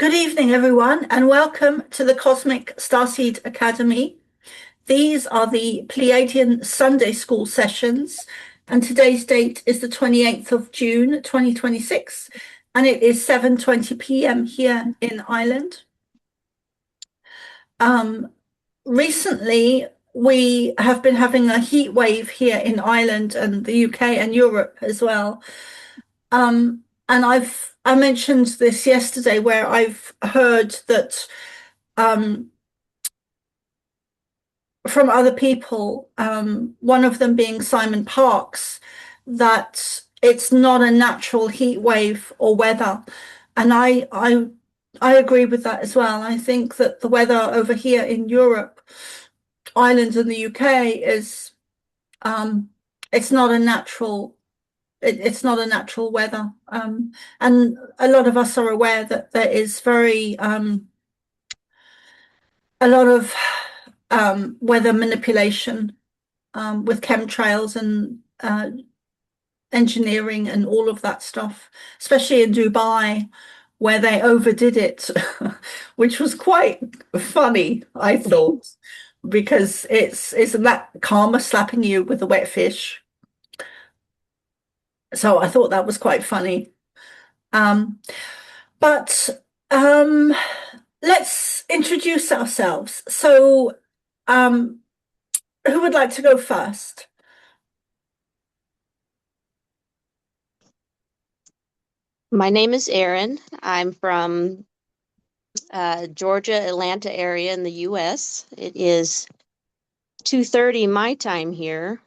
Good evening, everyone, and welcome to the Cosmic Starseed Academy. These are the Pleiadian Sunday School sessions, and today's date is the 28th of June, 2026, and it is 7:20 p.m. here in Ireland. Recently, we have been having a heat wave here in Ireland and the UK and Europe as well. And I mentioned this yesterday where I've heard that from other people, one of them being Simon Parks, that it's not a natural heat wave or weather. And I agree with that as well. I think that the weather over here in Europe, Ireland and the UK is it's not a natural weather. And a lot of us are aware that there is a lot of weather manipulation with chemtrails and engineering and all of that stuff, especially in Dubai, where they overdid it, which was quite funny, I thought, because isn't that karma slapping you with a wet fish? So I thought that was quite funny. But let's introduce ourselves. So who would like to go first? My name is Erin. I'm from Georgia, Atlanta area in the U.S. It is 2:30 my time here.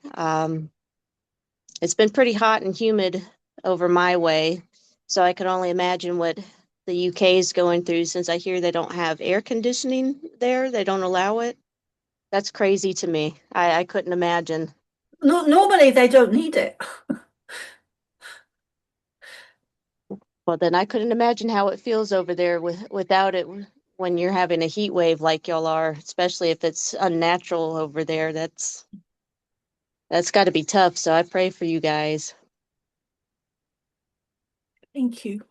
It's been pretty hot and humid over my way, so I can only imagine what the UK is going through since I hear they don't have air conditioning there. They don't allow it. That's crazy to me. I couldn't imagine. No, normally they don't need it. Well, then I couldn't imagine how it feels over there without it when you're having a heat wave like y'all are, especially if it's unnatural over there. That's got to be tough. So I pray for you guys. Thank you.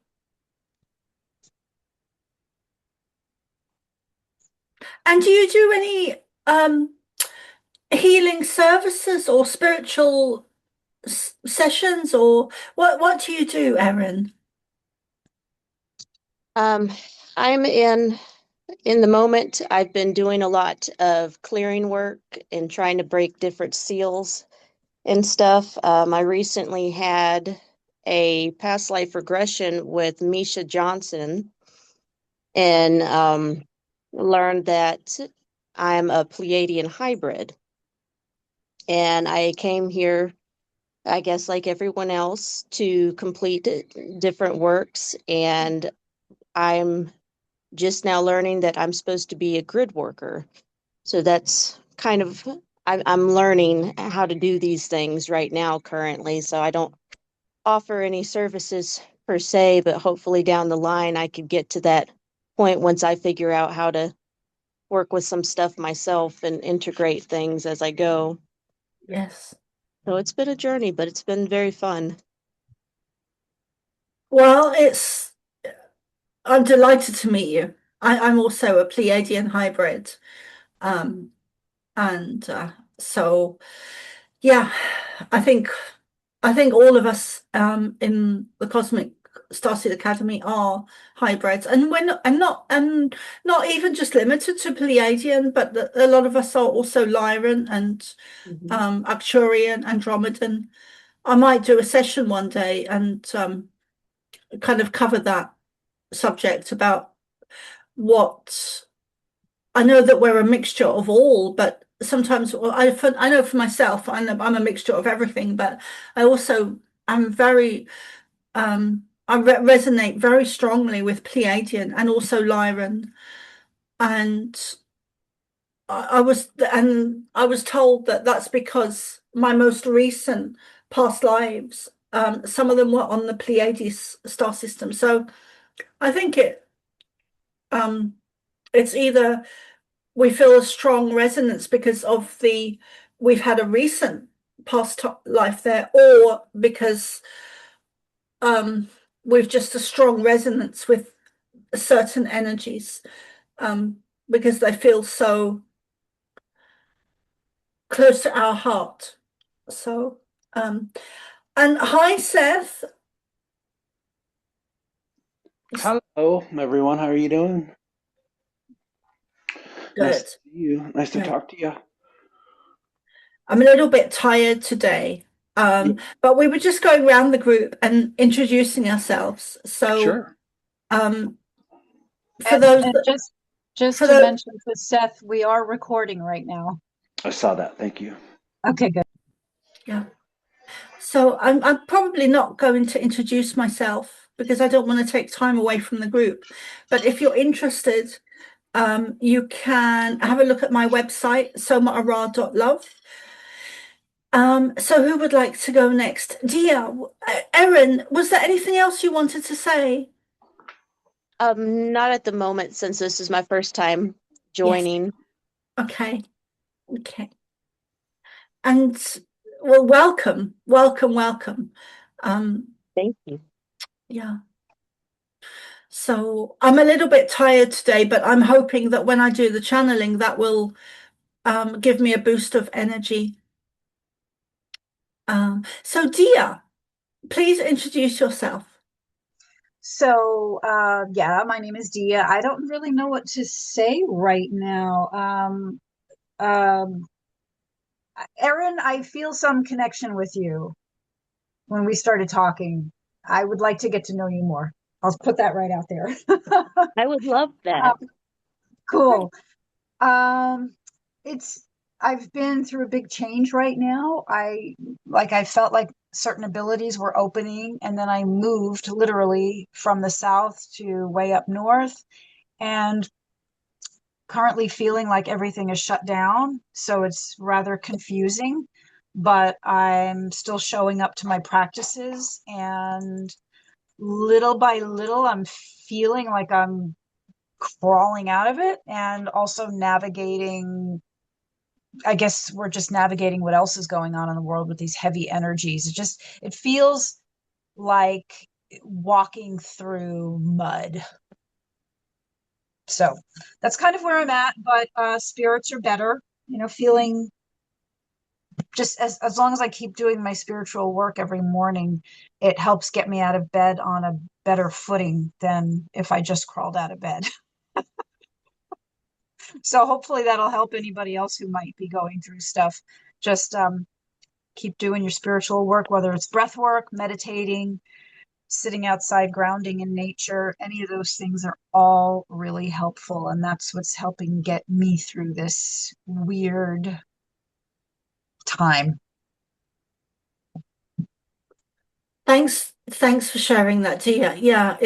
And do you do any healing services or spiritual sessions, or what do you do, Erin? I'm in the moment. I've been doing a lot of clearing work and trying to break different seals and stuff. I recently had a past life regression with Misha Johnson and learned that I'm a Pleiadian hybrid. And I came here, I guess, like everyone else, to complete different works. And I'm just now learning that I'm supposed to be a grid worker. So that's kind of, I'm learning how to do these things right now currently. So I don't offer any services per se, but hopefully down the line I could get to that point once I figure out how to work with some stuff myself and integrate things as I go. Yes. So it's been a journey, but it's been very fun. Well, I'm delighted to meet you. I'm also a Pleiadian hybrid. And so yeah, I think all of us in the Cosmic Starseed Academy are hybrids, and not even just limited to Pleiadian, but a lot of us are also Lyran and Arcturian, Andromedan. I might do a session one day and kind of cover that subject about what I know, that we're a mixture of all, but sometimes I know for myself, I'm a mixture of everything, but I also am very I resonate very strongly with Pleiadian and also Lyran, and I was told that that's because my most recent past lives, some of them were on the Pleiades star system. So I think it's either we feel a strong resonance because of we've had a recent past life there, or because we've just a strong resonance with certain energies, because they feel so close to our heart. So, and hi, Seth. Hello, everyone. How are you doing? Nice Good. to see you. Nice to Good. talk to you. I'm a little bit tired today, Yeah, but we were just going around the group and introducing ourselves. So, sure. um, for And those and that, just for to the mention to Seth, we are recording right now. I saw that. Thank you. Okay, good. yeah. So I'm probably not going to introduce myself because I don't want to take time away from the group. But if you're interested, you can have a look at my website, somaarah.love. So who would like to go next? Dia, Erin, was there anything else you wanted to say? Not at the moment, since this is my first time Yes. joining. Okay. Okay. And well, welcome, welcome, welcome. Thank you. Yeah. So I'm a little bit tired today, but I'm hoping that when I do the channeling, that will give me a boost of energy. So Dia, please introduce yourself. So, yeah, my name is Dia. I don't really know what to say right now. Erin, I feel some connection with you when we started talking. I would like to get to know you more. I'll put that right out there. I would love Um, that. cool. Um, it's I've been through a big change right now. I felt like certain abilities were opening, and then I moved literally from the south to way up north, and currently feeling like everything is shut down. So it's rather confusing, but I'm still showing up to my practices, and little by little, I'm feeling like I'm crawling out of it and also navigating. I guess we're just navigating what else is going on in the world with these heavy energies. It feels like walking through mud. So that's kind of where I'm at, but spirits are better, feeling just as long as I keep doing my spiritual work every morning, it helps get me out of bed on a better footing than if I just crawled out of bed. So hopefully that'll help anybody else who might be going through stuff. Just keep doing your spiritual work, whether it's breath work, meditating, sitting outside, grounding in nature. Any of those things are all really helpful. And that's what's helping get me through this weird time. Thanks for sharing that, Dia. Yeah,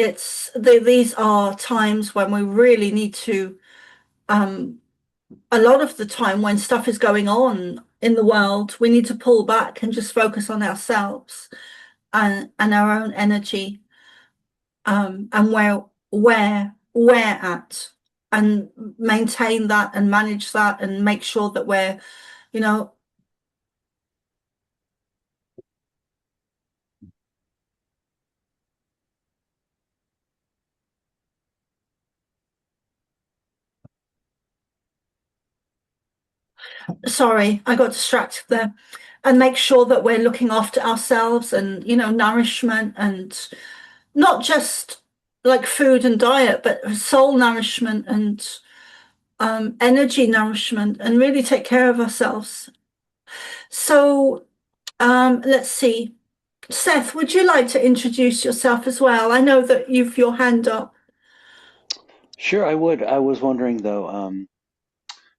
these are times when we really need to, a lot of the time when stuff is going on in the world, we need to pull back and just focus on ourselves and our own energy, and where we're at, and maintain that and manage that and make sure that we're, you know, sorry, I got distracted there, and make sure that we're looking after ourselves and, nourishment, and not just like food and diet, but soul nourishment and energy nourishment, and really take care of ourselves. So, let's see. Seth, would you like to introduce yourself as well? I know that you've your hand up. Sure, I would. I was wondering though,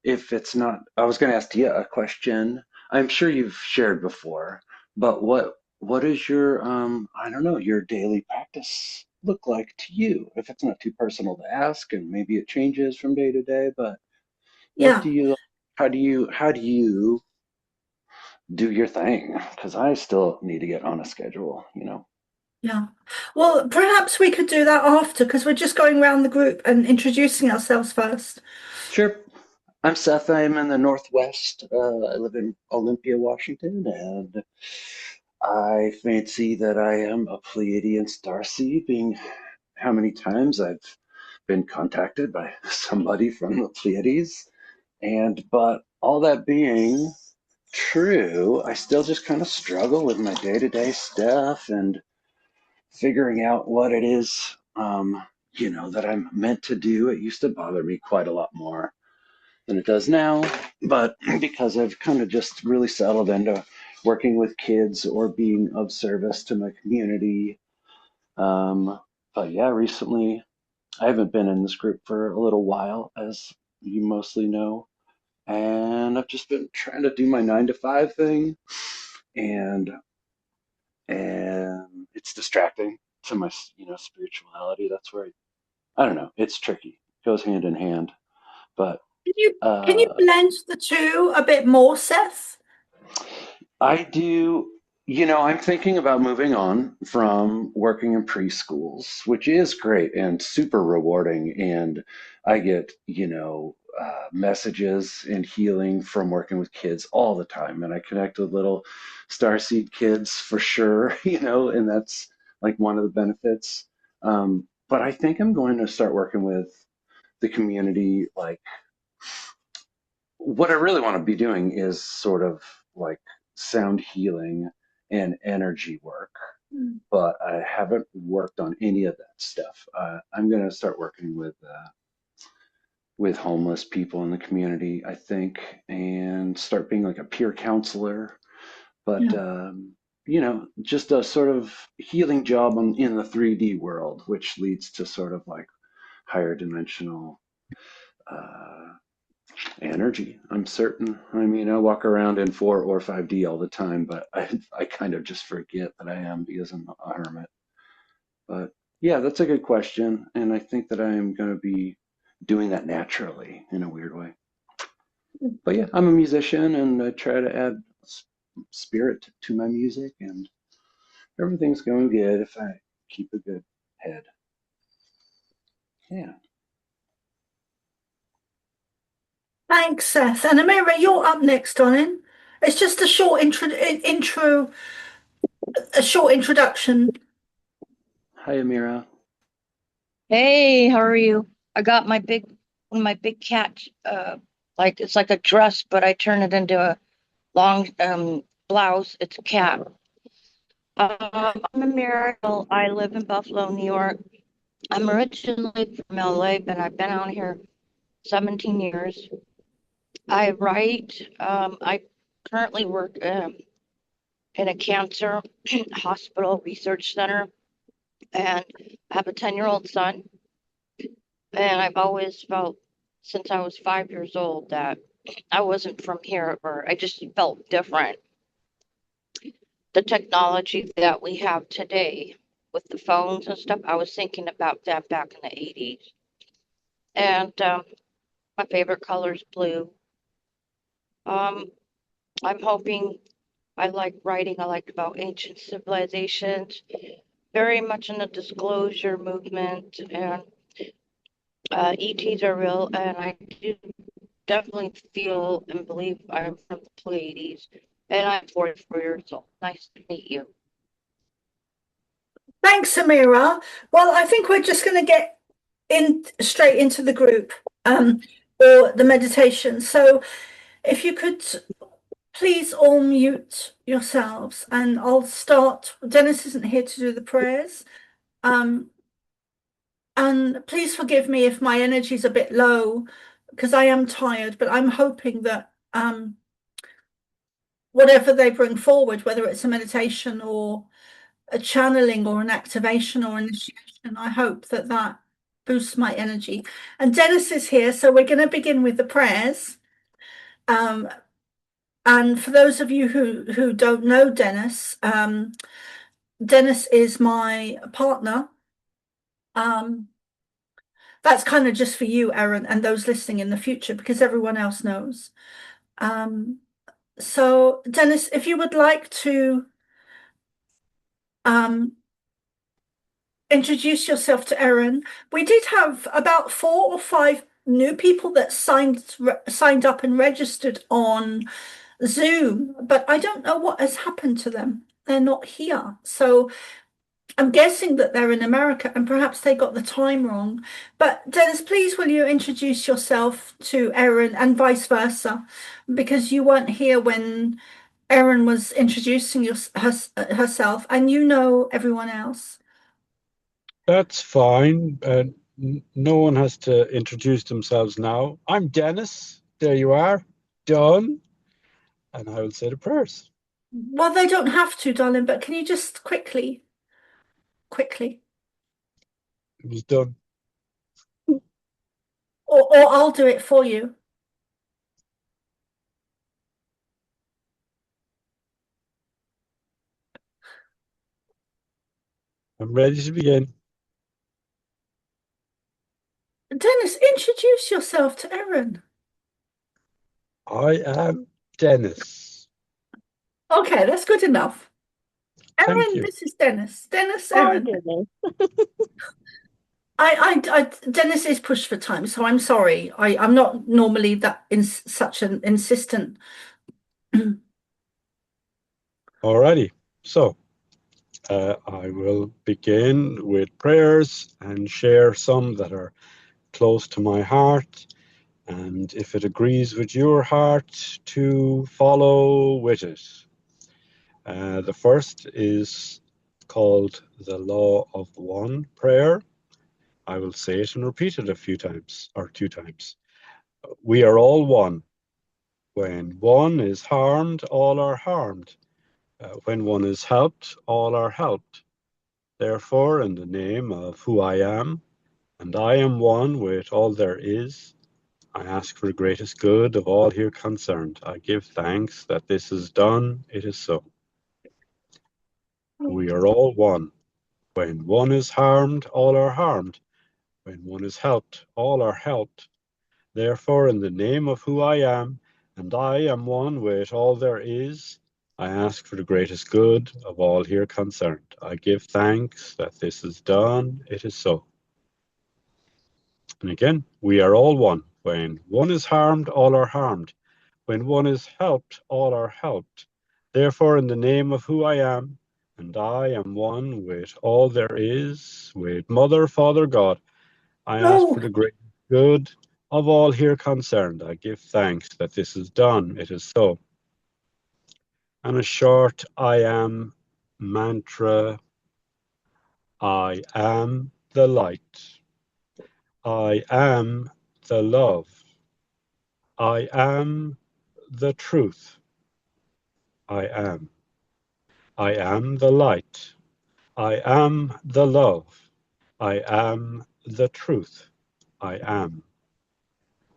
if it's not, I was going to ask you a question. I'm sure you've shared before, but what is your I don't know, your daily practice look like to you? If it's not too personal to ask, and maybe it changes from day to day, but what Yeah, do you how do you do your thing? Because I still need to get on a schedule. yeah. Well, perhaps we could do that after, because we're just going around the group and introducing ourselves first. Sure. I'm Seth. I'm in the Northwest. I live in Olympia, Washington, and I fancy that I am a Pleiadian starseed, being how many times I've been contacted by somebody from the Pleiades. But all that being true, I still just kind of struggle with my day-to-day stuff and figuring out what it is, that I'm meant to do. It used to bother me quite a lot more than it does now, but because I've kind of just really settled into working with kids or being of service to my community. But yeah, recently I haven't been in this group for a little while, as you mostly know, and I've just been trying to do my 9 to 5 thing, and it's distracting to my spirituality. That's where I don't know. It's tricky. It goes hand in hand, but Can you blend the two a bit more, Seth? I do. I'm thinking about moving on from working in preschools, which is great and super rewarding. And I get, messages and healing from working with kids all the time. And I connect with little Starseed kids for sure, and that's like one of the benefits. But I think I'm going to start working with the community. Like, what I really want to be doing is sort of like sound healing and energy work, but I haven't worked on any of that stuff. I'm going to start working with homeless people in the community, I think, and start being like a peer counselor. But just a sort of healing job in the 3D world, which leads to sort of like higher dimensional energy, I'm certain. I mean, I walk around in 4 or 5D all the time, but I kind of just forget that I am because I'm a hermit. But yeah, that's a good question. And I think that I am going to be doing that naturally in a weird way. But yeah, I'm a musician and I try to add spirit to my music, and everything's going good if I keep a good head. Yeah. Thanks, Seth. And Amira, you're up next, darling. It's just a short a short introduction. Hi, Amira. Hey, how are you? I got one of my big cats, it's like a dress, but I turn it into a long blouse. It's a cat. I'm a miracle. I live in Buffalo, New York. I'm originally from LA, but I've been out here 17 years. I write. I currently work in a cancer hospital research center, and I have a 10-year-old son. And I've always felt since I was 5 years old that I wasn't from here, or I just felt different. The technology that we have today with the phones and stuff, I was thinking about that back in the 80s. And my favorite color is blue. I'm hoping, I like writing, I like about ancient civilizations, very much in the disclosure movement, and ETs are real, and I do definitely feel and believe I'm from the Pleiades, and I'm 44 years old. Nice to meet you. Thanks, Amira. Well, I think we're just going to get straight into the group or the meditation. So if you could please all mute yourselves, and I'll start. Dennis isn't here to do the prayers. And please forgive me if my energy is a bit low, because I am tired, but I'm hoping that whatever they bring forward, whether it's a meditation or a channeling or an activation or initiation, I hope that that boosts my energy. And Dennis is here, so we're going to begin with the prayers. And for those of you who don't know Dennis, Dennis is my partner. That's kind of just for you, Aaron, and those listening in the future, because everyone else knows. So, Dennis, if you would like to introduce yourself to Aaron. We did have about 4 or 5 new people that signed up and registered on Zoom, but I don't know what has happened to them. They're not here. So I'm guessing that they're in America and perhaps they got the time wrong. But Dennis, please will you introduce yourself to Erin and vice versa? Because you weren't here when Erin was introducing herself and you know everyone else. That's fine. No one has to introduce themselves now. I'm Dennis. There you are. Done. And I will say the prayers. Well, they don't have to, darling, but can you just quickly? It was done. Or I'll do it for you. I'm ready to begin. Dennis, introduce yourself to Erin. I am Dennis. Okay, that's good enough. Thank Erin, you. this is Dennis. Dennis, Hi, Erin. Dennis. Dennis is pushed for time, so I'm sorry. I'm not normally that such an insistent. Alrighty. So I will begin with prayers and share some that are close to my heart. And if it agrees with your heart, to follow with it. The first is called the Law of One prayer. I will say it and repeat it a few times, or 2 times. We are all one. When one is harmed, all are harmed. When one is helped, all are helped. Therefore, in the name of who I am, and I am one with all there is, I ask for the greatest good of all here concerned. I give thanks that this is done. It is so. We are all one. When one is harmed, all are harmed. When one is helped, all are helped. Therefore, in the name of who I am, and I am one with all there is, I ask for the greatest good of all here concerned. I give thanks that this is done. It is so. And again, we are all one. When one is harmed, all are harmed. When one is helped, all are helped. Therefore, in the name of who I am, and I am one with all there is, with Mother, Father, God, I ask for the great good of all here concerned. I give thanks that this is done. It is so. And a short I am mantra. I am the light. I am the love. I am the truth. I am. I am the light. I am the love. I am the truth. I am.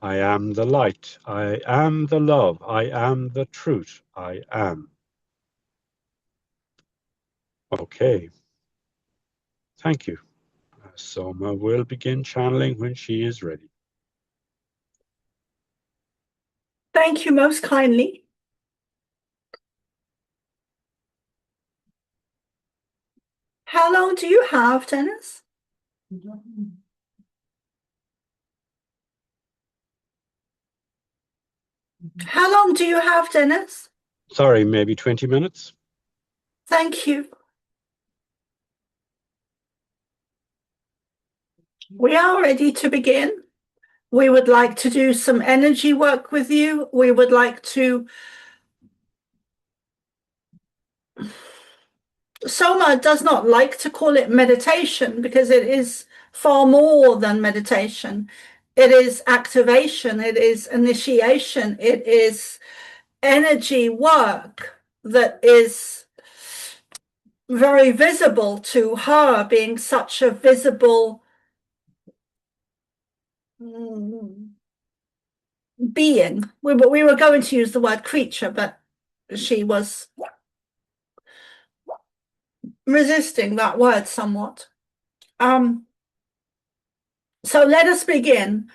I am the light. I am the love. I am the truth. I am. Okay. Thank you. Soma will begin channeling when she is ready. Thank you most kindly. How long do you have, Dennis? How long do you have, Dennis? Sorry, maybe 20 minutes? Thank you. We are ready to begin. We would like to do some energy work with you. We would like to... Soma does not like to call it meditation because it is far more than meditation. It is activation. It is initiation. It is energy work that is very visible to her, being such a visible being. We were going to use the word creature, but she was resisting that word somewhat. So let us begin.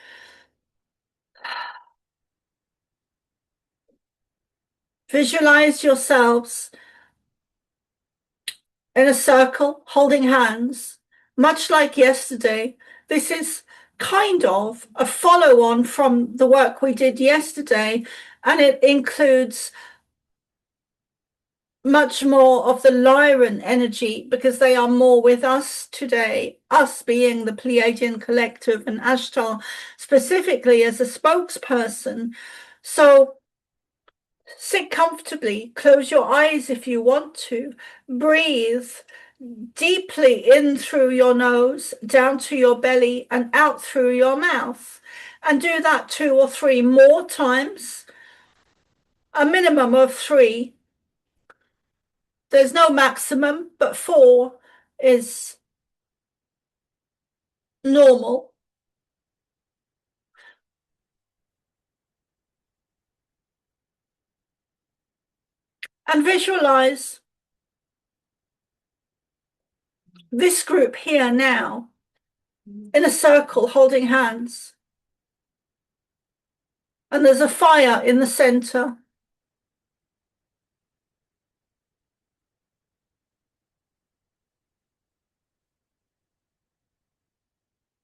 Visualize yourselves in a circle, holding hands, much like yesterday. This is kind of a follow-on from the work we did yesterday, and it includes much more of the Lyran energy because they are more with us today, us being the Pleiadian collective and Ashtar specifically as a spokesperson. So sit comfortably, close your eyes if you want to, breathe deeply in through your nose, down to your belly and out through your mouth. And do that 2 or 3 more times, a minimum of 3. There's no maximum, but 4 is normal. And visualize this group here now in a circle holding hands. And there's a fire in the center.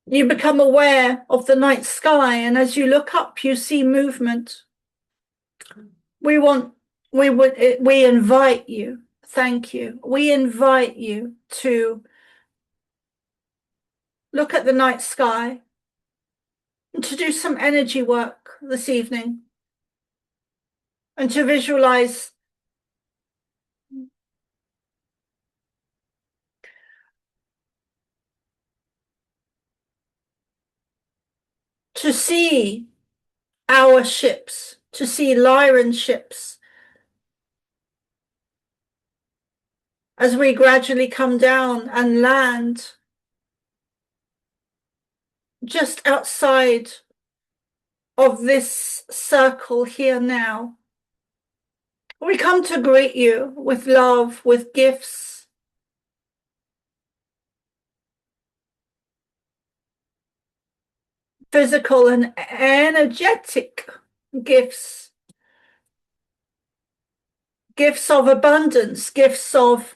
You become aware of the night sky, and as you look up, you see movement. We invite you, thank you. We invite you to look at the night sky and to do some energy work this evening and to visualize to see our ships, to see Lyran ships as we gradually come down and land just outside of this circle here now. We come to greet you with love, with gifts. Physical and energetic gifts. Gifts of abundance, gifts of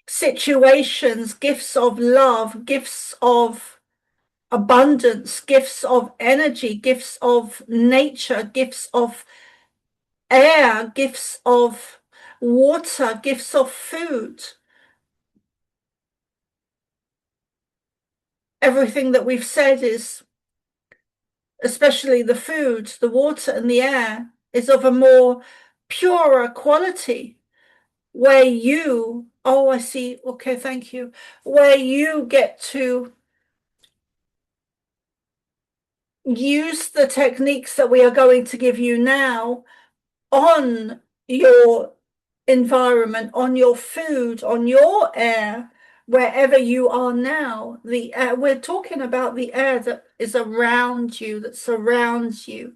situations, gifts of love, gifts of abundance, gifts of energy, gifts of nature, gifts of air, gifts of water, gifts of food. Everything that we've said is, especially the food, the water and the air, is of a more purer quality where you, oh, I see, okay, thank you, where you get to use the techniques that we are going to give you now on your environment, on your food, on your air, wherever you are now. The air, we're talking about the air that is around you, that surrounds you,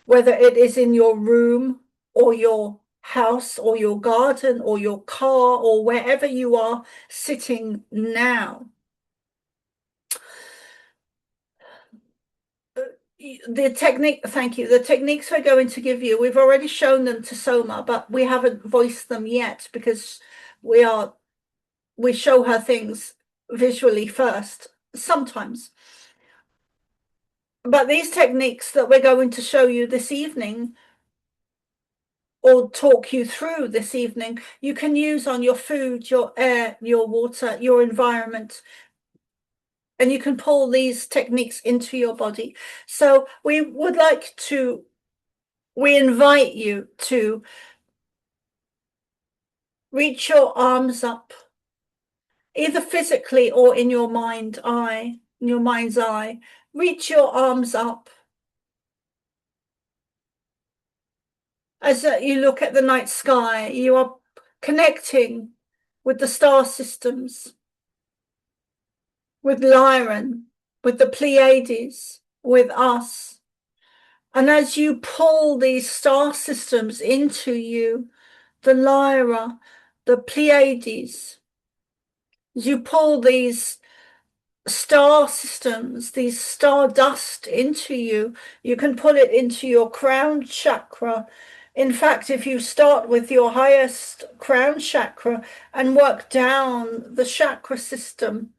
whether it is in your room or your house or your garden or your car or wherever you are sitting now. The technique, thank you. The techniques we're going to give you, we've already shown them to Soma, but we haven't voiced them yet because we show her things visually first, sometimes. But these techniques that we're going to show you this evening or talk you through this evening, you can use on your food, your air, your water, your environment. And you can pull these techniques into your body. So we invite you to reach your arms up, either physically or in your mind's eye. Reach your arms up. As you look at the night sky, you are connecting with the star systems, with Lyran, with the Pleiades, with us. And as you pull these star systems into you, the Lyra, the Pleiades, as you pull these star systems, these stardust into you, you can pull it into your crown chakra. In fact, if you start with your highest crown chakra and work down the chakra system,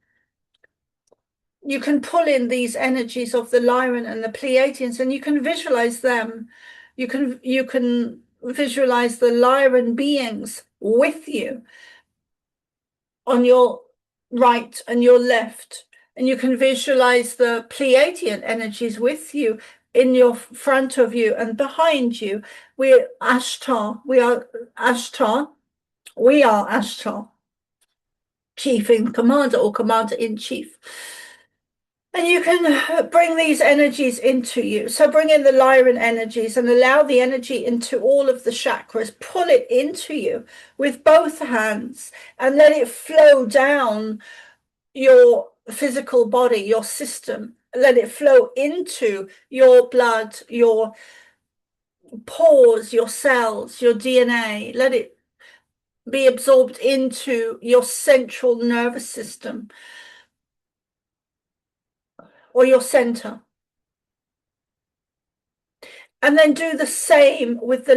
you can pull in these energies of the Lyran and the Pleiadians, and you can visualize them. You can visualize the Lyran beings with you on your right and your left. And you can visualize the Pleiadian energies with you in your front of you and behind you. We're Ashtar. We are Ashtar. We are Ashtar, Chief in Commander or Commander-in-Chief. And you can bring these energies into you. So bring in the Lyran energies and allow the energy into all of the chakras. Pull it into you with both hands and let it flow down your physical body, your system. Let it flow into your blood, your pores, your cells, your DNA. Let it be absorbed into your central nervous system or your center. And then do the same with the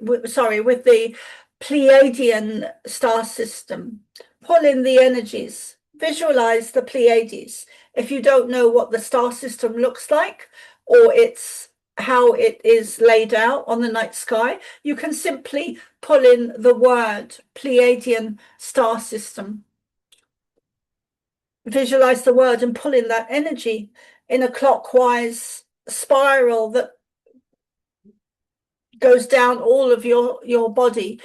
with the Pleiadian star system. Pull in the energies. Visualize the Pleiades. If you don't know what the star system looks like, or it's how it is laid out on the night sky, you can simply pull in the word Pleiadian star system. Visualize the word and pull in that energy in a clockwise spiral that goes down all of your body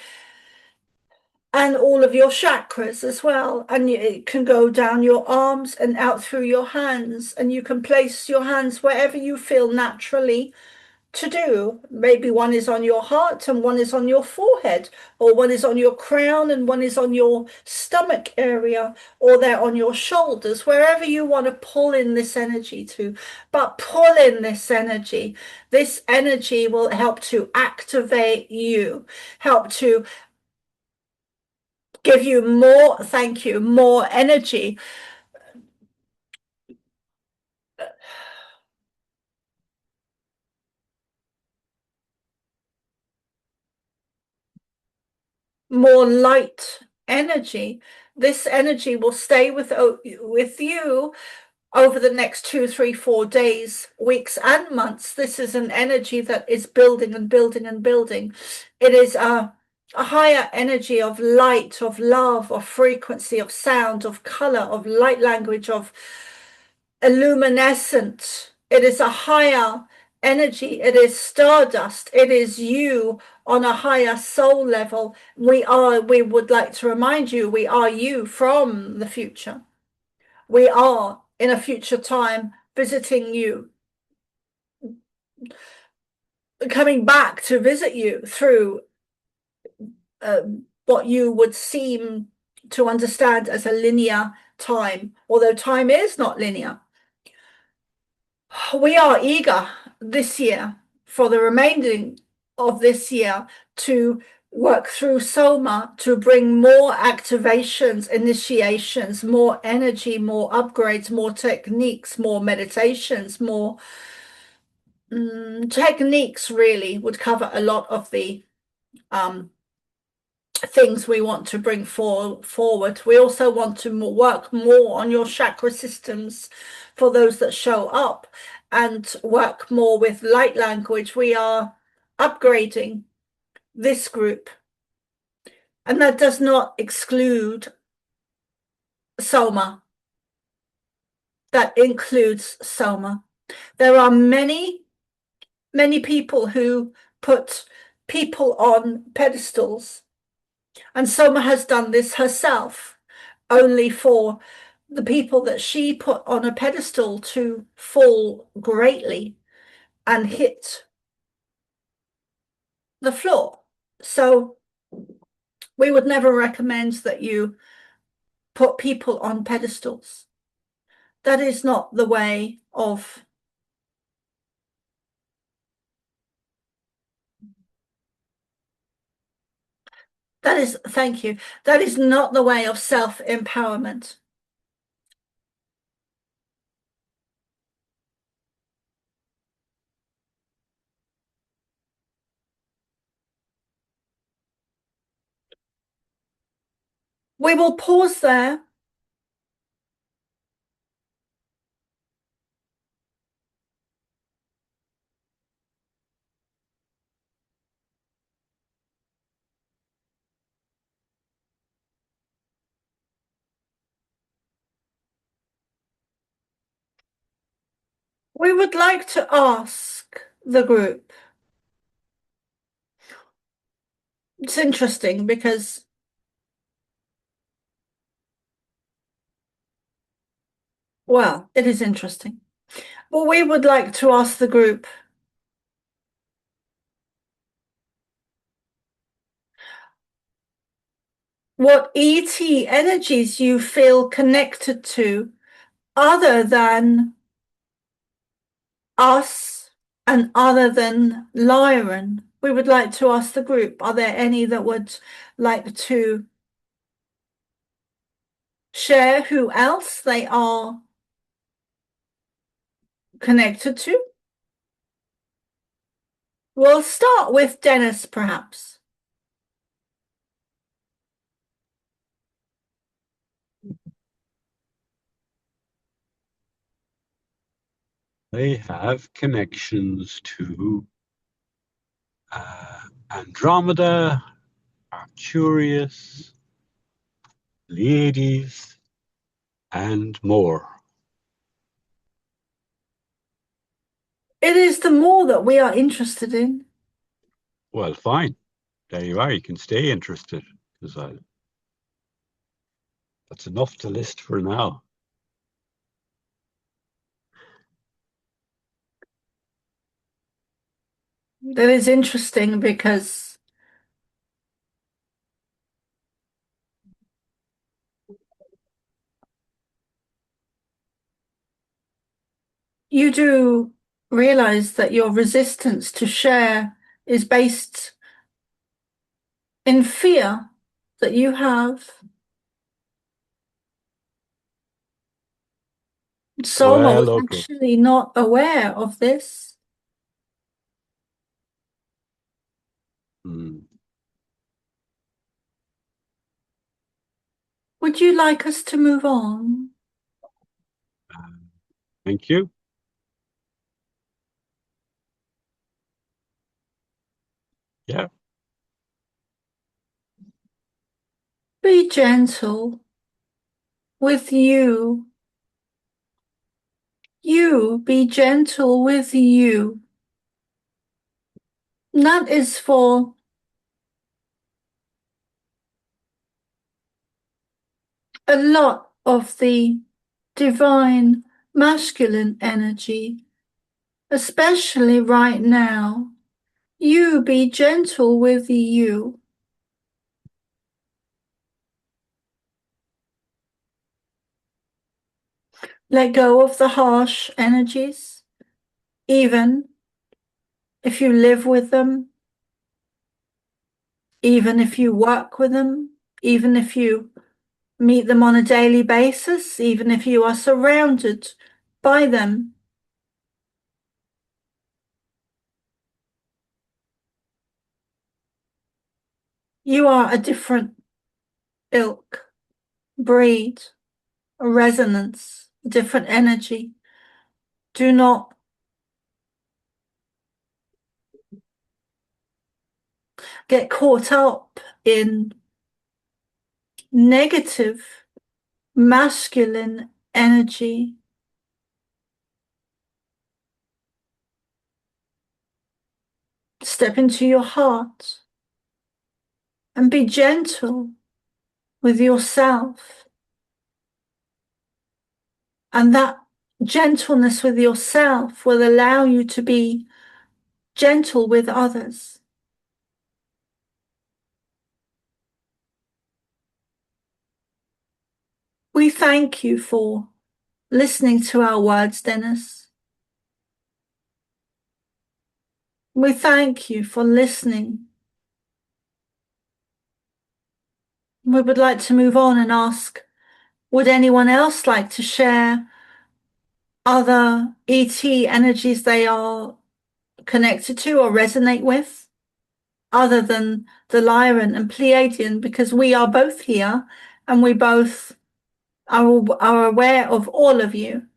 and all of your chakras as well. And it can go down your arms and out through your hands. And you can place your hands wherever you feel naturally to do. Maybe one is on your heart and one is on your forehead, or one is on your crown and one is on your stomach area, or they're on your shoulders, wherever you want to pull in this energy to. But pull in this energy. This energy will help to activate you, help to give you more, thank you, more energy. More light energy. This energy will stay with you over the next 2, 3, 4 days, weeks, and months. This is an energy that is building and building and building. It is a higher energy of light, of love, of frequency, of sound, of color, of light language, of illuminescent. It is a higher energy. It is stardust. It is you on a higher soul level. We would like to remind you, we are you from the future. We are in a future time visiting you, coming back to visit you through what you would seem to understand as a linear time, although time is not linear. We are eager this year, for the remaining of this year, to work through Soma to bring more activations, initiations, more energy, more upgrades, more techniques, more meditations, more techniques. Really would cover a lot of the things we want to bring forward. We also want to work more on your chakra systems for those that show up, and work more with light language. We are upgrading this group, and that does not exclude Soma. That includes Soma. There are many people who put people on pedestals, and Soma has done this herself, only for the people that she put on a pedestal to fall greatly and hit the floor. So we would never recommend that you put people on pedestals. That is not the way of thank you. That is not the way of self-empowerment. We will pause there. We would like to ask the group. It's interesting because well, it is interesting. But we would like to ask the group what ET energies you feel connected to other than us and other than Lyran. We would like to ask the group, are there any that would like to share who else they are connected to? We'll start with Dennis, perhaps. They have connections to Andromeda, Arcturus, Pleiades, and more. It is the more that we are interested in. Well, fine. There you are. You can stay interested, because that's enough to list for now. That is interesting because you do realize that your resistance to share is based in fear that you have. Soma Well, was okay. actually not aware of this. Hmm. Would you like us to move on? Thank you. Yeah. Be gentle with you. You be gentle with you. And that is for a lot of the divine masculine energy, especially right now. You be gentle with you. Let go of the harsh energies, even if you live with them, even if you work with them, even if you meet them on a daily basis, even if you are surrounded by them. You are a different ilk, breed, a resonance, a different energy. Do not get caught up in negative masculine energy. Step into your heart and be gentle with yourself. And that gentleness with yourself will allow you to be gentle with others. We thank you for listening to our words, Dennis. We thank you for listening. We would like to move on and ask, would anyone else like to share other ET energies they are connected to or resonate with, other than the Lyran and Pleiadian, because we are both here and we both are aware of all of you.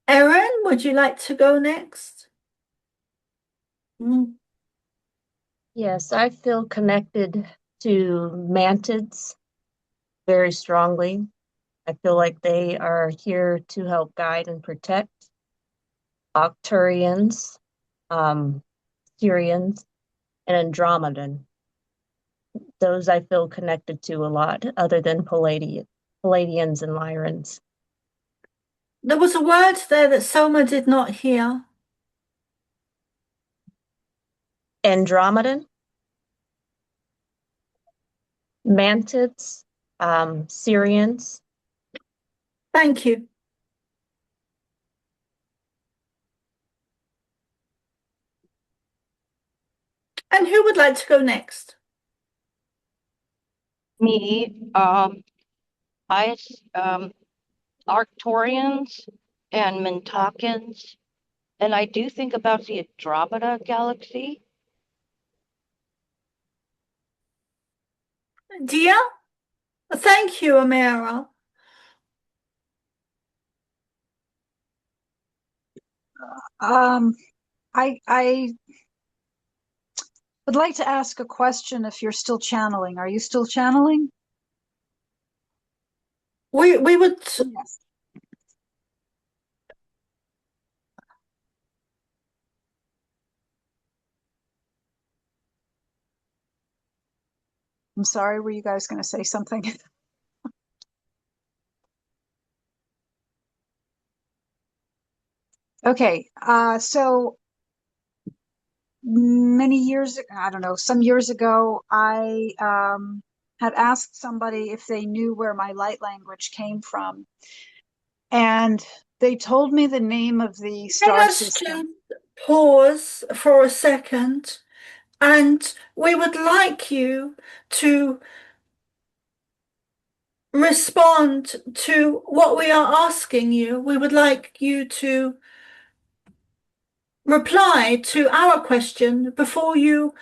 Erin, would you like to go next? Yes, I feel connected to mantids very strongly. I feel like they are here to help guide and protect. Octurians, Syrians, and Andromedan. Those I feel connected to a lot, other than Pleiadians and Lyrans. There was a word there that Soma did not hear. Andromedan, mantids, Syrians. Thank you. And who would like to go next? Me, I, Arcturians and Mintakans, and I do think about the Andromeda galaxy. Dia? Thank you, ARah. I would like to ask a question if you're still channeling. Are you still channeling? We would. Yes. I'm sorry, were you guys going to say something? Okay, so many years, I don't know, some years ago, I had asked somebody if they knew where my light language came from. And they told me the name of the star Let us system. pause for a second, and we would like you to respond to what we are asking you. We would like you to reply to our question before you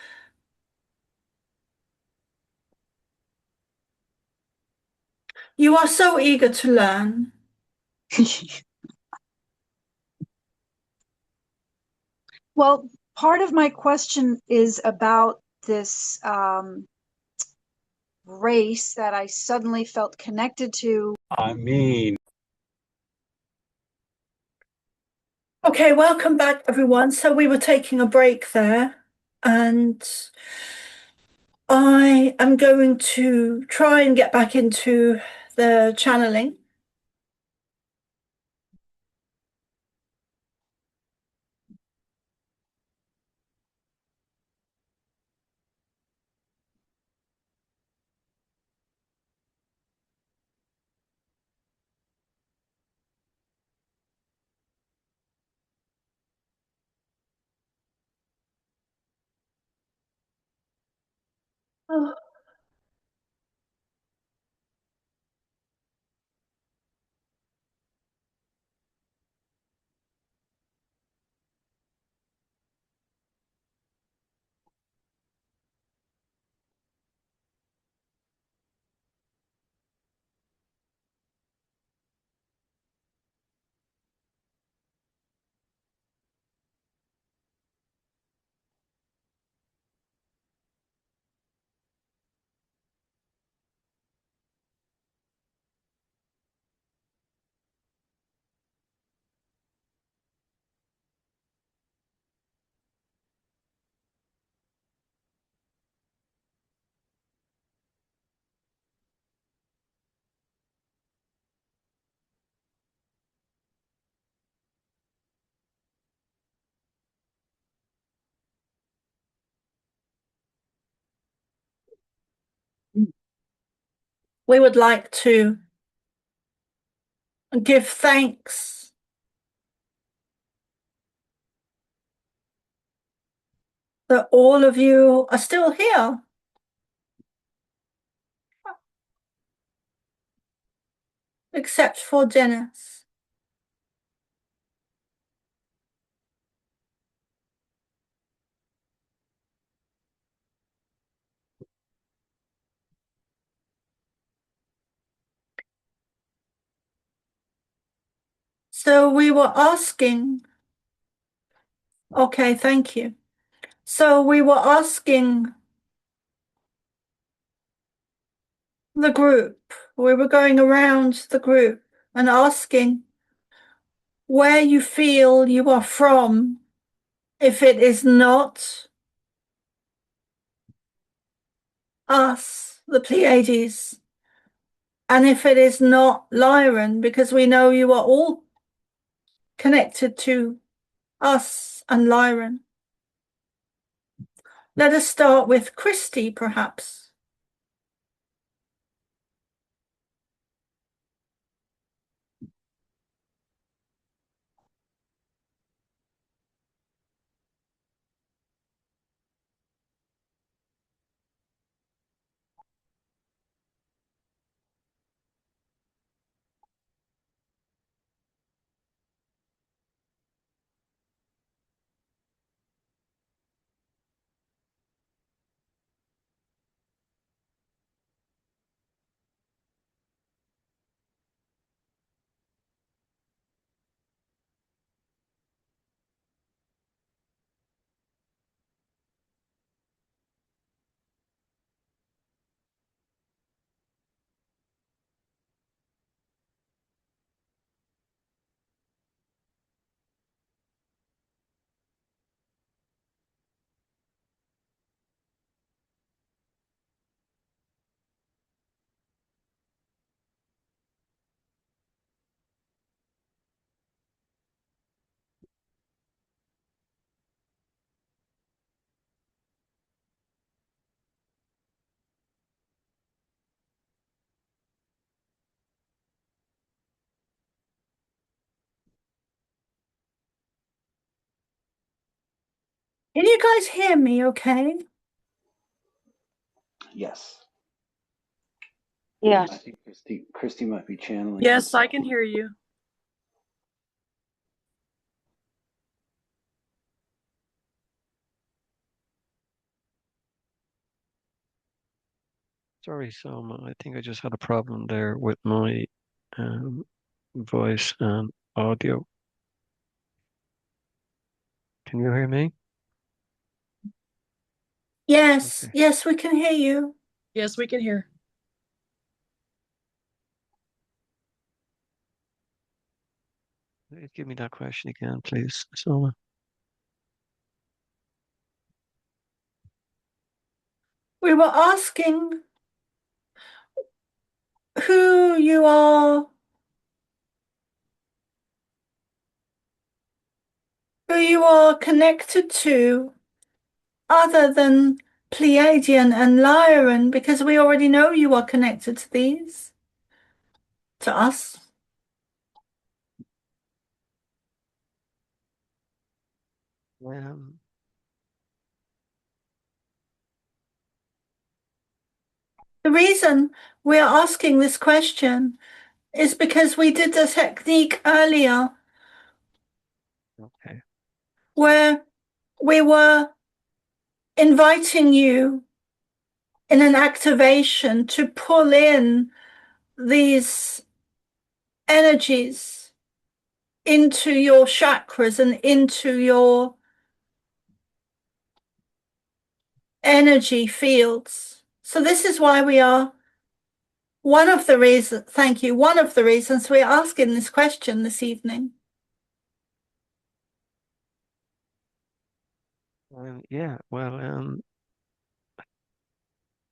are so eager to learn. Well, part of my question is about this race that I suddenly felt connected to. I mean, Okay, welcome back, everyone. So we were taking a break there, and I am going to try and get back into the channeling. Oh. We would like to give thanks that all of you are still here. Except for Dennis. So we were asking, okay, thank you. So we were asking the group, we were going around the group and asking where you feel you are from, if it is not us, the Pleiades, and if it is not Lyran, because we know you are all connected to us and Lyran. Let us start with Christy, perhaps. Can you guys hear me okay? Yes. I Yes. think Christy might be channeling. Yes, I can hear you. Sorry, Soma. I think I just had a problem there with my voice and audio. Can you hear me? Yes, Okay. yes, we can hear you. Yes, we can hear. Give me that question again, please, Soma. We were asking who you are, connected to other than Pleiadian and Lyran, because we already know you are connected to these, to us. Um, The reason we're asking this question is because we did the technique earlier okay. where we were inviting you in an activation to pull in these energies into your chakras and into your energy fields. So this is why we are one of the reasons we're asking this question this evening. Yeah, well,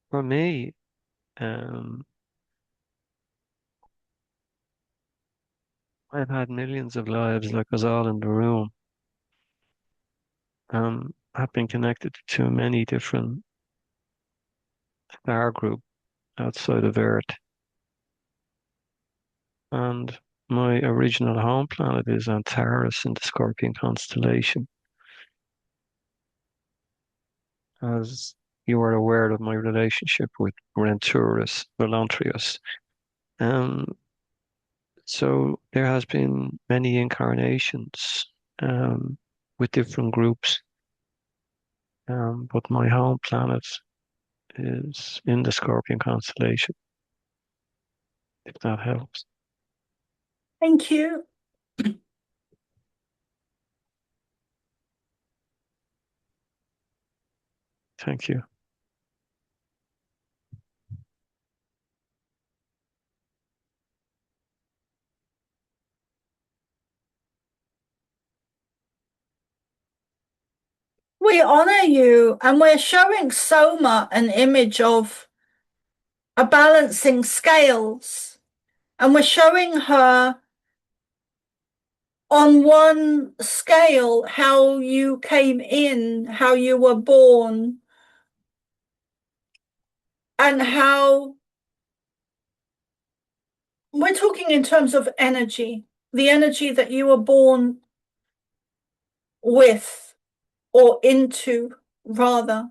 for me, I've had millions of lives like us all in the room. I've been connected to many different star groups outside of Earth. And my original home planet is Antares in the Scorpion constellation. As you are aware of my relationship with Renturus Voluntrius. So there has been many incarnations with different groups, but my home planet is in the Scorpion constellation, if that helps. Thank you. Thank you. We honor you, and we're showing Soma an image of a balancing scales, and we're showing her on one scale how you came in, how you were born, and how we're talking in terms of energy, the energy that you were born with, or into, rather,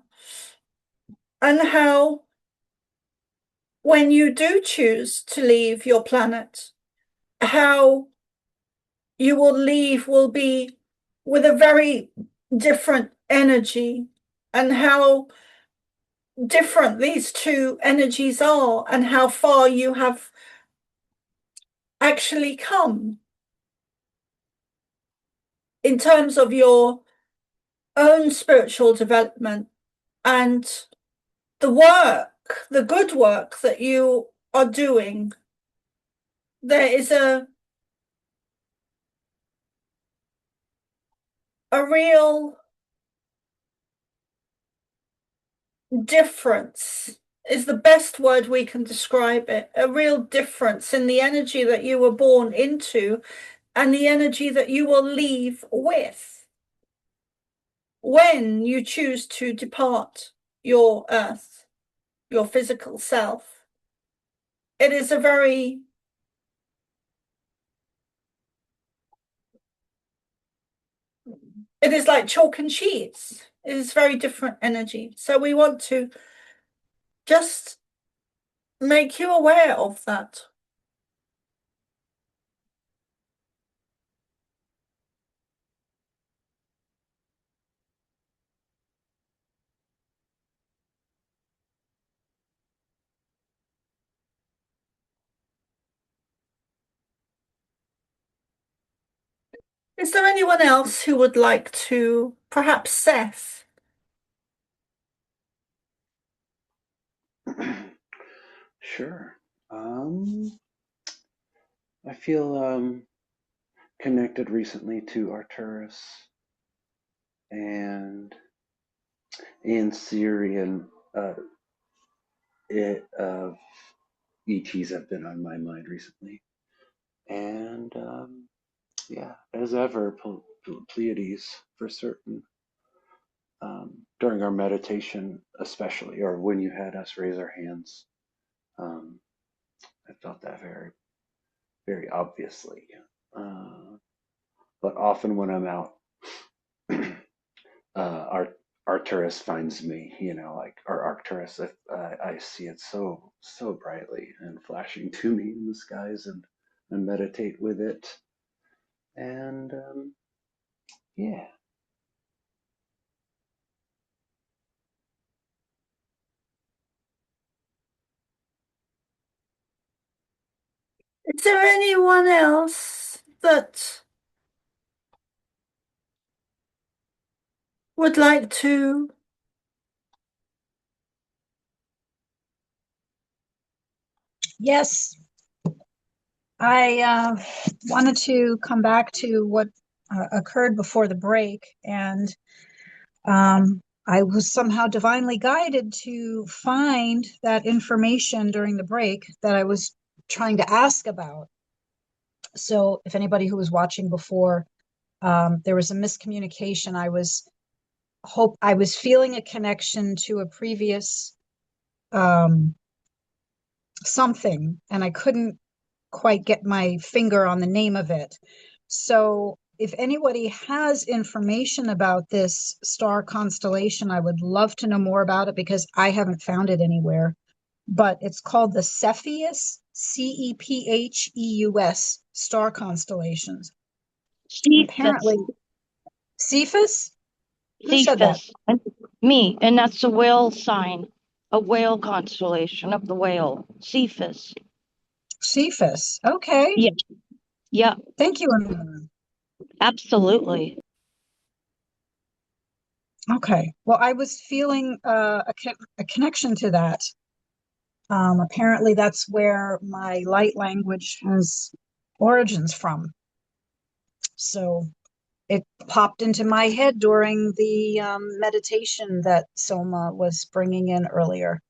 and how when you do choose to leave your planet, how you will leave will be with a very different energy, and how different these two energies are, and how far you have actually come in terms of your own spiritual development and the work, the good work that you are doing. There is a real difference is the best word we can describe it. A real difference in the energy that you were born into and the energy that you will leave with when you choose to depart your earth, your physical self. It is a very it is like chalk and cheese. It is very different energy. So we want to just make you aware of that. Is there anyone else who would like to, perhaps Seth? Sure. I feel connected recently to Arcturus and Syrian ETs have been on my mind recently. And yeah, as ever, Pleiades for certain. During our meditation, especially, or when you had us raise our hands, I felt that very, very obviously. But often when I'm out, Arcturus finds me, like, or Arcturus, I see it so brightly and flashing to me in the skies, and meditate with it. And yeah. Is there anyone else that would like to? Yes, I wanted to come back to what occurred before the break, and I was somehow divinely guided to find that information during the break that I was trying to ask about. So if anybody who was watching before, there was a miscommunication. I was feeling a connection to a previous something, and I couldn't quite get my finger on the name of it. So if anybody has information about this star constellation, I would love to know more about it, because I haven't found it anywhere. But it's called the Cepheus, Cepheus star constellations. Apparently, Cephas? Who said that? Me, and that's a whale sign, a whale constellation of the whale, Cephas. Cephas. Okay. Yeah. Yeah. Thank you, Amina. Absolutely. Okay. Well, I was feeling a connection to that. Apparently, that's where my light language has origins from. So it popped into my head during the meditation that Soma was bringing in earlier.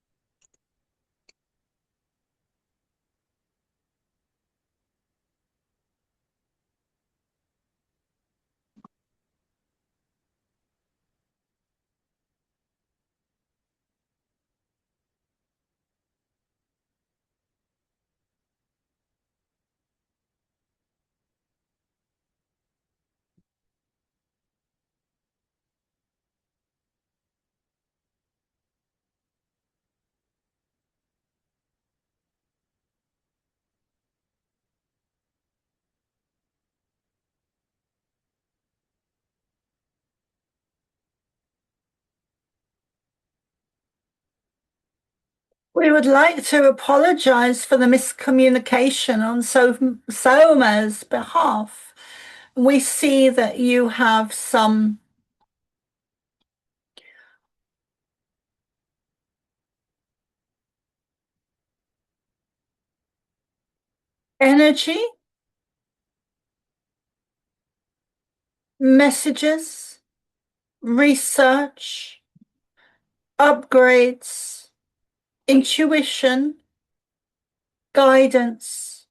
We would like to apologize for the miscommunication on Soma's behalf. We see that you have some energy, messages, research, upgrades, intuition, guidance,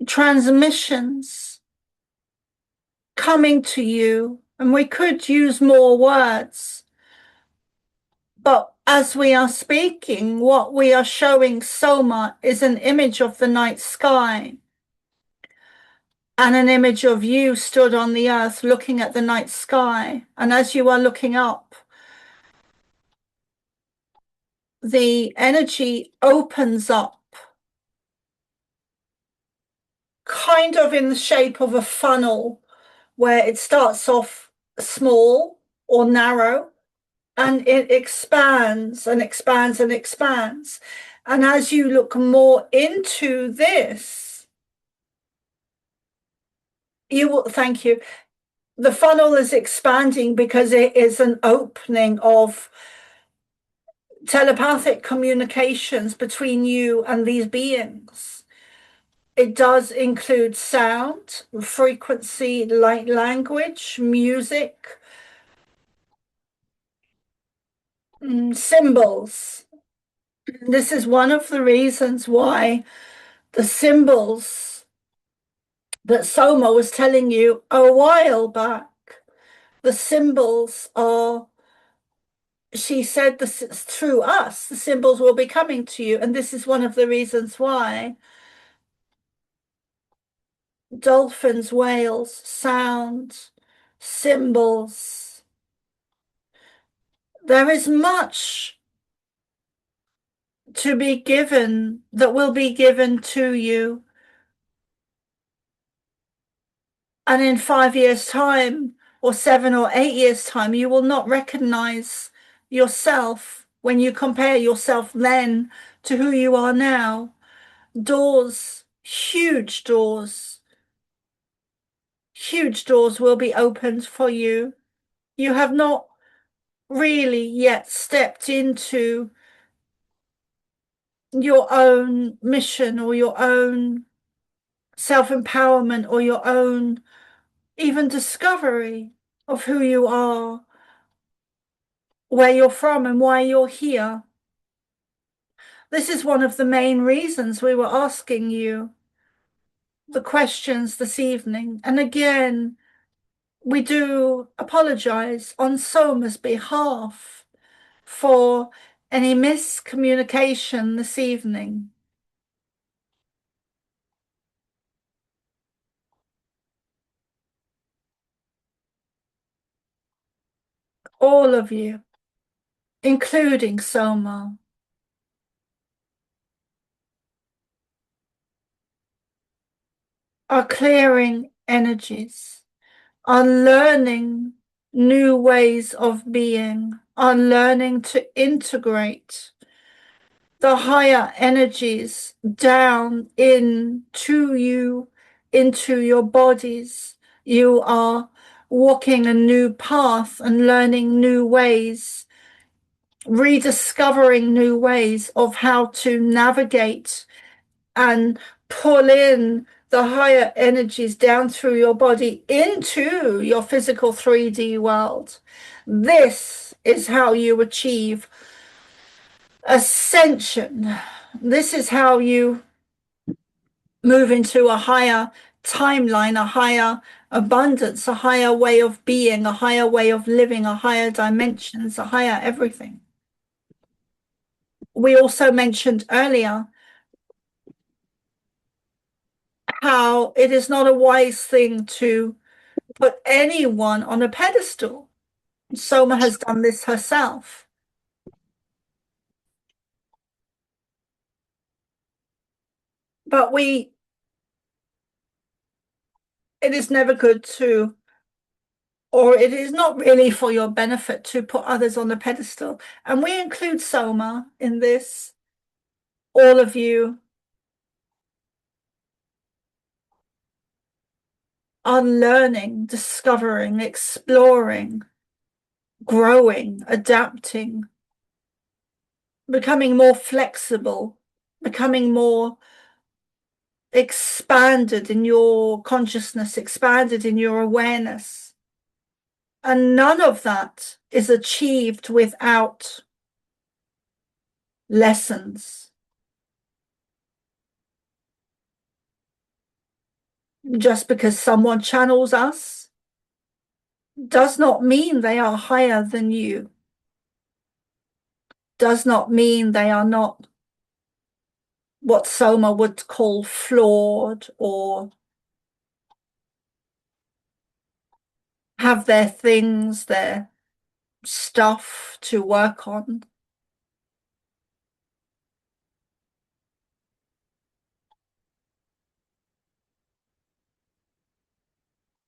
transmissions coming to you. And we could use more words, but as we are speaking, what we are showing Soma is an image of the night sky and an image of you stood on the earth looking at the night sky. And as you are looking up, the energy opens up, kind of in the shape of a funnel, where it starts off small or narrow, and it expands and expands and expands. And as you look more into this, you will, thank you. The funnel is expanding because it is an opening of telepathic communications between you and these beings. It does include sound, frequency, light language, music, symbols. This is one of the reasons why the symbols that Soma was telling you a while back, the symbols are, she said, this is through us, the symbols will be coming to you. And this is one of the reasons why dolphins, whales, sound, symbols. There is much to be given that will be given to you. And in 5 years' time, or 7 or 8 years' time, you will not recognize yourself when you compare yourself then to who you are now. Doors, huge doors will be opened for you. You have not really yet stepped into your own mission or your own self-empowerment or your own even discovery of who you are, where you're from and why you're here. This is one of the main reasons we were asking you the questions this evening. And again, we do apologize on Soma's behalf for any miscommunication this evening. All of you, including Soma, are clearing energies, are learning new ways of being, are learning to integrate the higher energies down into you, into your bodies. You are walking a new path and learning new ways, rediscovering new ways of how to navigate and pull in the higher energies down through your body into your physical 3D world. This is how you achieve ascension. This is how you move into a higher timeline, a higher abundance, a higher way of being, a higher way of living, a higher dimensions, a higher everything. We also mentioned earlier how it is not a wise thing to put anyone on a pedestal. Soma has done this herself. But it is never good to, or it is not really for your benefit to put others on a pedestal. And we include Soma in this, all of you are learning, discovering, exploring, growing, adapting, becoming more flexible, becoming more expanded in your consciousness, expanded in your awareness. And none of that is achieved without lessons. Just because someone channels us does not mean they are higher than you. Does not mean they are not what Soma would call flawed or have their things, their stuff to work on.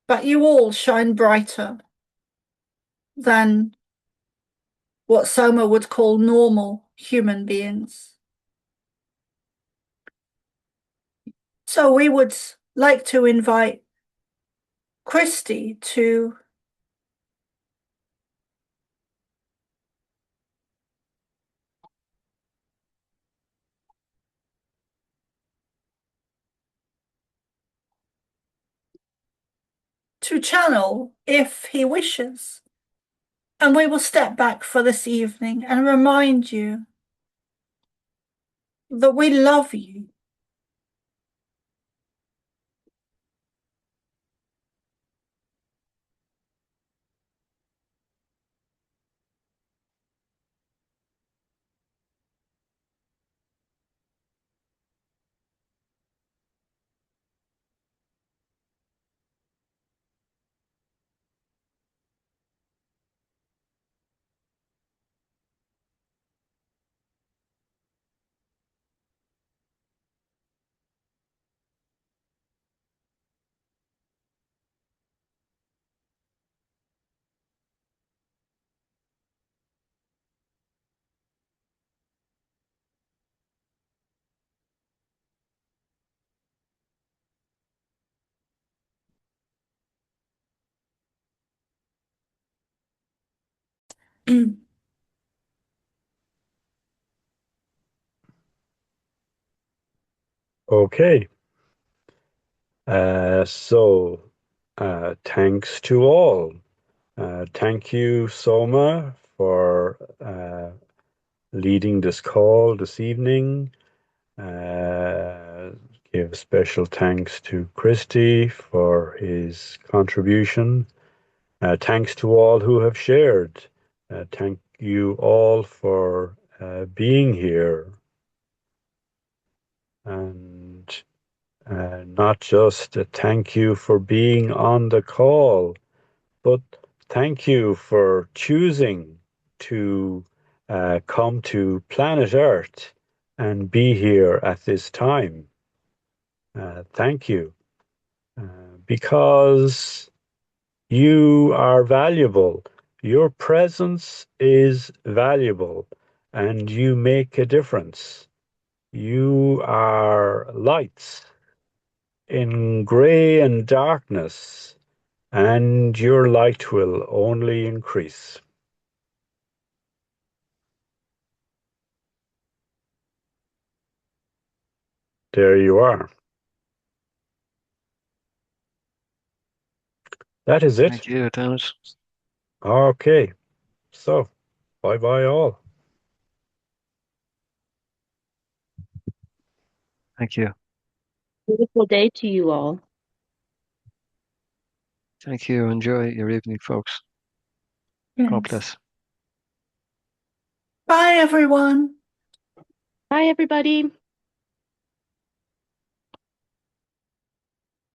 But you all shine brighter than what Soma would call normal human beings. So we would like to invite Christy to channel if he wishes. And we will step back for this evening and remind you that we love you. Okay. Thanks to all. Thank you, Soma, for leading this call this evening. Give special thanks to Christy for his contribution. Thanks to all who have shared. Thank you all for being here. And not just a thank you for being on the call, but thank you for choosing to come to planet Earth and be here at this time. Thank you. Because you are valuable. Your presence is valuable and you make a difference. You are lights in gray and darkness. and your light will only increase. There you are. That is it. Thank you, Dennis. Okay, so bye-bye all. Thank you. Beautiful day to you all. Thank you. Enjoy your evening, folks. God Yes. bless. Bye, everyone. Bye, everybody.